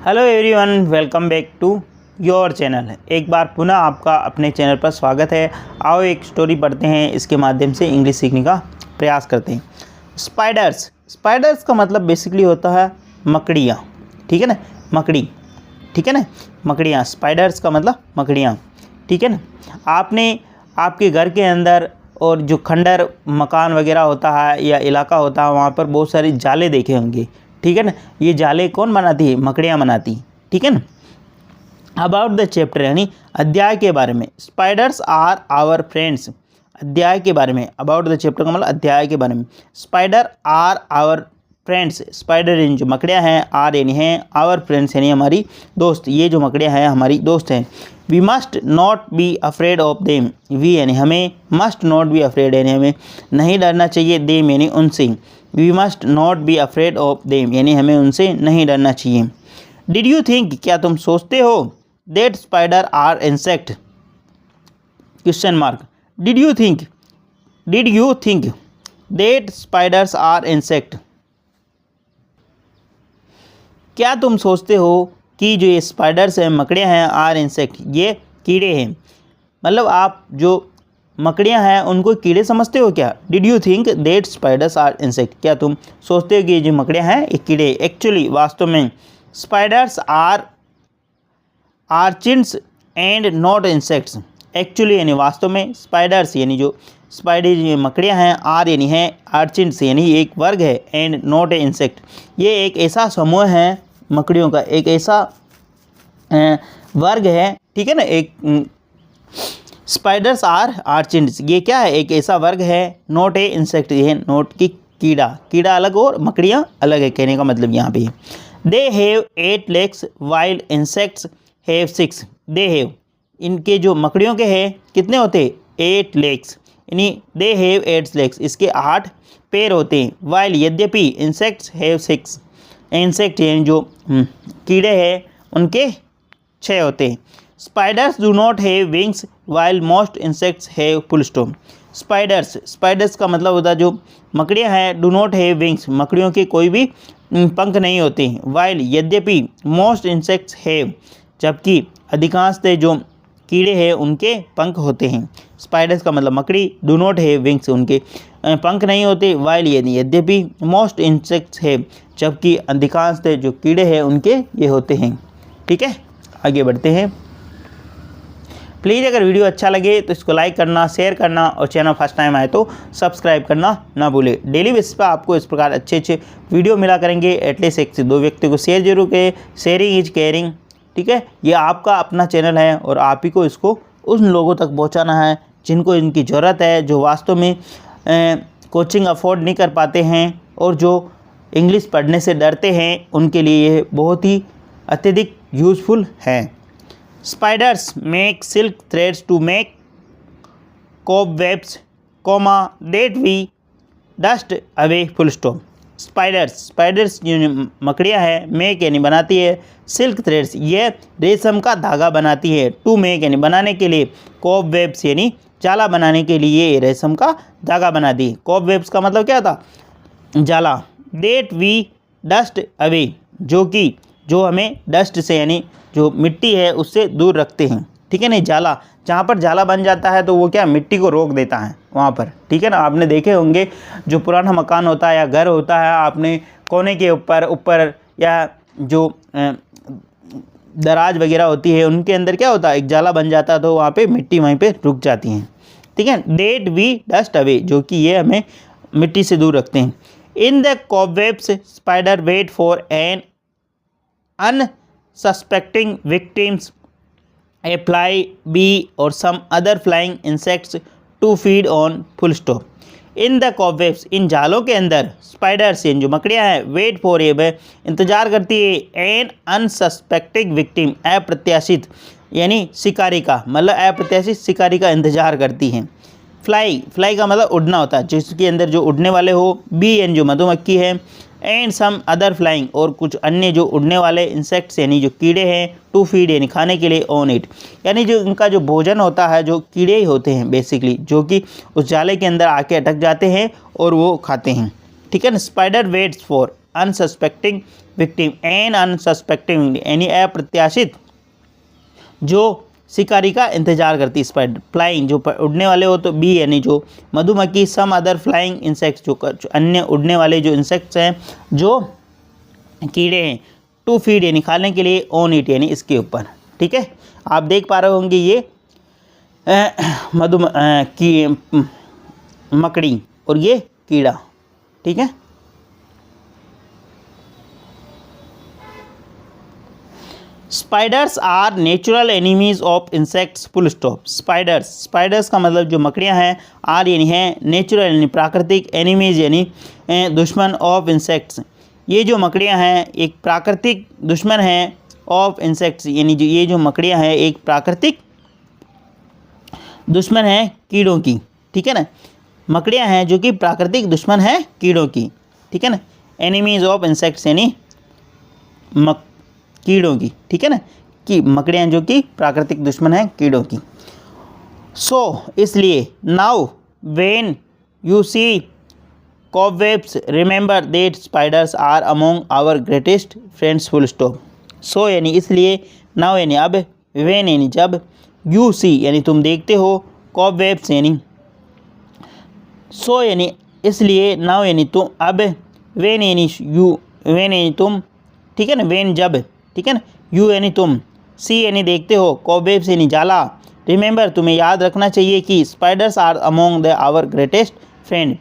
Hello everyone, welcome back to your channel. एक बार पुनः आपका अपने चैनल पर स्वागत है। आओ एक स्टोरी पढ़ते हैं, इसके माध्यम से इंग्लिश सीखने का प्रयास करते हैं। स्पाइडर्स का मतलब बेसिकली होता है मकड़ियाँ, ठीक है ना, मकड़ी, ठीक है ना, मकड़ियाँ। स्पाइडर्स का मतलब मकड़ियाँ, ठीक है ना। आपने आपके घर के अंदर और जो खंडर मकान वगैरह होता है या इलाका होता है, वहाँ पर बहुत सारे जाले देखे होंगे, ठीक है ना। ये जाले कौन बनाती है? मकड़ियाँ बनाती, ठीक है ना। अबाउट द चैप्टर यानी अध्याय के बारे में, स्पाइडर्स आर आवर फ्रेंड्स। अध्याय के बारे में, अबाउट द चैप्टर का मतलब अध्याय के बारे में। Spider are our friends, spider यानी जो मकड़ियाँ हैं, आर यानी हैं, आवर फ्रेंड्स यानी हमारी दोस्त। ये जो मकड़ियाँ हैं हमारी दोस्त हैं। We must not be afraid of them, we यानी हमें, मस्ट नॉट बी अफ्रेड यानी हमें नहीं डरना चाहिए, देम यानी उनसे। We must not be afraid of them यानी हमें उनसे नहीं डरना चाहिए। डिड यू थिंक, क्या तुम सोचते हो, that spider are insect, question mark. Did you think that spiders are insect, क्या तुम सोचते हो कि जो ये स्पाइडर्स हैं, मकड़ियाँ हैं, आर इंसेक्ट, ये कीड़े हैं। मतलब आप जो मकड़ियाँ हैं उनको कीड़े समझते हो क्या? Did you think that spiders are insect, क्या तुम सोचते हो कि जो मकड़ियाँ हैं ये कीड़े? एक्चुअली, वास्तव में, spiders are arachnids and not insects. Actually यानी वास्तव में, स्पाइडर्स यानी जो स्पाइडर मकड़ियाँ हैं, आर यानी हैं, आर्चिड्स यानी एक वर्ग है, एंड नॉट ए इंसेक्ट, ये एक ऐसा समूह है मकड़ियों का, एक ऐसा वर्ग है, ठीक है ना। एक स्पाइडर्स आर आर्चिड्स, ये क्या है? एक ऐसा वर्ग है। नॉट ए इंसेक्ट, ये है नॉट की कीड़ा अलग और मकड़ियाँ अलग है, कहने का मतलब यहाँ पे। They have 8 legs wild insects have 6। They have, इनके जो मकड़ियों के हैं कितने होते हैं? 8 legs, यानी दे हैव 8 legs, इसके 8 पैर होते हैं। वाइल यद्यपि, इंसेक्ट्स हैव 6, इंसेक्ट यानी जो कीड़े हैं उनके 6 होते हैं। Spiders do not have wings while most insects have full stop. Spiders का मतलब होता है जो मकड़ियाँ हैं, डू नॉट हैव विंग्स, मकड़ियों के कोई भी पंख नहीं होते हैं। वाइल यद्यपि, मोस्ट इंसेक्ट्स हैव, जबकि अधिकांश जो कीड़े हैं उनके पंख होते हैं। स्पाइडर्स का मतलब मकड़ी, डू नॉट हैव विंग्स, उनके पंख नहीं होते। वाइल यानी यद्यपि, मोस्ट इंसेक्ट्स हैव, जबकि अधिकांश जो कीड़े हैं उनके ये होते हैं, ठीक है। आगे बढ़ते हैं। प्लीज़ अगर वीडियो अच्छा लगे तो इसको लाइक करना, शेयर करना और चैनल फर्स्ट टाइम आए तो सब्सक्राइब करना ना भूले। डेली बेसिस पर आपको इस प्रकार अच्छे वीडियो मिला करेंगे। एटलीस्ट 1 से 2 व्यक्ति को शेयर जरूर करें। शेयरिंग इज केयरिंग, ठीक है। ये आपका अपना चैनल है और आप ही को इसको उन लोगों तक पहुंचाना है जिनको इनकी ज़रूरत है, जो वास्तव में कोचिंग अफोर्ड नहीं कर पाते हैं और जो इंग्लिश पढ़ने से डरते हैं, उनके लिए ये बहुत ही अत्यधिक यूज़फुल है। Spiders make silk threads to make cobwebs, that we dust away full stop। Spiders जो मकड़ियाँ हैं, मेक यानी बनाती है, सिल्क थ्रेड्स ये रेशम का धागा बनाती है, टू मेक यानी बनाने के लिए, cobwebs यानी जाला बनाने के लिए ये रेशम का धागा बनाती है। cobwebs का मतलब क्या था? जाला। that we dust away, जो हमें डस्ट से यानी जो मिट्टी है उससे दूर रखते हैं, ठीक है ना। जाला, जहाँ पर जाला बन जाता है तो वो क्या, मिट्टी को रोक देता है वहाँ पर, ठीक है ना। आपने देखे होंगे जो पुराना मकान होता है या घर होता है, आपने कोने के ऊपर या जो दराज वगैरह होती है उनके अंदर क्या होता है, एक जाला बन जाता है, तो वहाँ पे मिट्टी वहीं पे रुक जाती हैं, ठीक है। डेट वी डस्ट अवे, जो कि ये हमें मिट्टी से दूर रखते हैं। In the cobwebs spider wait for an unsuspecting victims, a fly, bee or some other flying insects to feed on full stop। In the cobwebs, इन जालों के अंदर, स्पाइडर्स जो मकड़ियाँ हैं, वेट फॉर ए, इंतजार करती है, एन अनसस्पेक्टिंग विक्टिम, अप्रत्याशित यानी शिकारी का, मतलब अप्रत्याशित शिकारी का इंतजार करती हैं। फ्लाई का मतलब उड़ना होता है, जिसके अंदर जो उड़ने वाले हो। बी एन जो मधुमक्खी है, एंड सम अदर फ्लाइंग और कुछ अन्य जो उड़ने वाले इंसेक्ट्स यानी जो कीड़े हैं, टू फीड यानी खाने के लिए, ऑन इट यानी जो इनका जो भोजन होता है, जो कीड़े ही होते हैं बेसिकली, जो कि उस जाले के अंदर आके अटक जाते हैं और वो खाते हैं, ठीक है ना। Spider waits for unsuspecting victim, an unsuspecting यानी अप्रत्याशित जो शिकारी का इंतजार करती स्पाइडर, फ्लाइंग जो उड़ने वाले हो तो बी यानी जो मधुमक्खी, सम अदर फ्लाइंग इंसेक्ट्स जो अन्य उड़ने वाले जो इंसेक्ट्स हैं जो कीड़े हैं, टू फीड यानी खाने के लिए, ऑन इट यानी इसके ऊपर। ठीक है, आप देख पा रहे होंगे ये मकड़ी और ये कीड़ा। ठीक है, spiders are natural enemies of insects, full stop. Spiders का मतलब जो मकड़ियां हैं, आर यानी है नेचुरल यानी प्राकृतिक, एनिमीज यानी दुश्मन, ऑफ इंसेक्ट्स ये जो मकड़ियां हैं एक प्राकृतिक दुश्मन हैं, ऑफ इंसेक्ट्स यानी जो ये जो मकड़ियां हैं एक प्राकृतिक दुश्मन हैं कीड़ों की। ठीक है ना, मकड़ियां हैं जो कि प्राकृतिक दुश्मन हैं कीड़ों की। ठीक है ना, एनिमीज ऑफ इंसेक्ट्स यानी कीड़ों की। ठीक है ना, कि मकड़ियां जो कि प्राकृतिक दुश्मन हैं कीड़ों की। सो इसलिए now when you see cobwebs remember that spiders are among our greatest friends, full stop. So यानी इसलिए, नाउ यानी अब, व्हेन यानी जब, यू सी यानी तुम देखते हो, कॉबवेब्स यानी सो यानी इसलिए, नाउ यानी तुम अब, व्हेन यानी यू, व्हेन यानी तुम। ठीक है ना, व्हेन जब। ठीक है ना, यू यानी तुम, सी यानी देखते हो, कॉबवेब्स यानी जाला, रिमेंबर तुम्हें याद रखना चाहिए कि spiders are among the our greatest friend.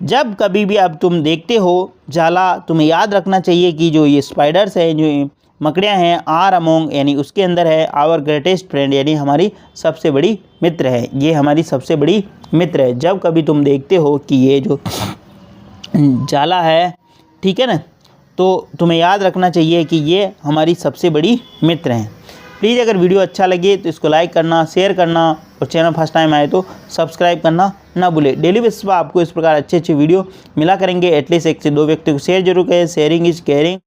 जब कभी भी अब तुम देखते हो जाला, तुम्हें याद रखना चाहिए कि जो ये स्पाइडर्स हैं, जो मकड़ियाँ हैं, आर अमोंग यानी उसके अंदर है, आवर ग्रेटेस्ट फ्रेंड यानी हमारी सबसे बड़ी मित्र है, ये हमारी सबसे बड़ी मित्र है। जब कभी तुम देखते हो कि ये जो जाला है, ठीक है ना, तो तुम्हें याद रखना चाहिए कि ये हमारी सबसे बड़ी मित्र हैं। प्लीज़ अगर वीडियो अच्छा लगे तो इसको लाइक करना, शेयर करना और चैनल फर्स्ट टाइम आए तो सब्सक्राइब करना ना भूले। डेली बेसिस पर आपको इस प्रकार अच्छे वीडियो मिला करेंगे। एटलीस्ट 1 से 2 व्यक्ति को शेयर जरूर करें। Sharing is caring.